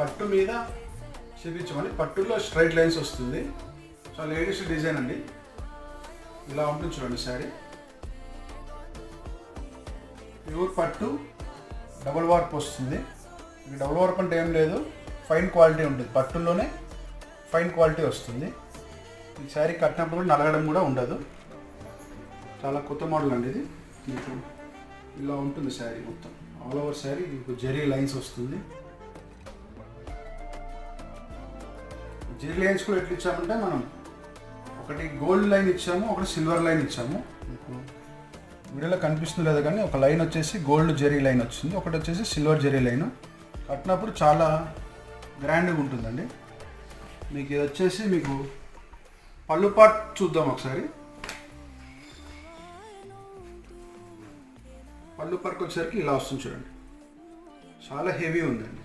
పట్టు మీద చేపించమని, పట్టులో స్ట్రైట్ లైన్స్ వస్తుంది. చాలా లేటెస్ట్ డిజైన్ అండి. ఇలా ఉంటుంది చూడండి శారీ. ప్యూర్ పట్టు డబుల్ వార్ప్ వస్తుంది. డబుల్ వార్ప్ అంటే ఏం లేదు, ఫైన్ క్వాలిటీ ఉంటుంది. పట్టులోనే ఫైన్ క్వాలిటీ వస్తుంది. ఈ శారీ కట్టినప్పుడు కూడా నలగడం కూడా ఉండదు. చాలా కొత్త మోడల్ అండి ఇది. మీకు ఇలా ఉంటుంది శారీ మొత్తం, ఆల్ ఓవర్ శారీ మీకు జెరీ లైన్స్ వస్తుంది. జెరీ లైన్స్ కూడా ఎట్లా ఇచ్చామంటే మనం ఒకటి గోల్డ్ లైన్ ఇచ్చాము, ఒకటి సిల్వర్ లైన్ ఇచ్చాము. మీకు వీడియోలో కనిపిస్తుంది లేదా కానీ ఒక లైన్ వచ్చేసి గోల్డ్ జెరీ లైన్ వచ్చింది, ఒకటి వచ్చేసి సిల్వర్ జెరీ లైన్. కట్టినప్పుడు చాలా గ్రాండ్గా ఉంటుందండి. మీకు ఇది వచ్చేసి మీకు పళ్ళు పార్ట్ చూద్దాం ఒకసారి. పళ్ళు పార్ట్కి వచ్చేసరికి ఇలా వస్తుంది చూడండి, చాలా హెవీ ఉందండి.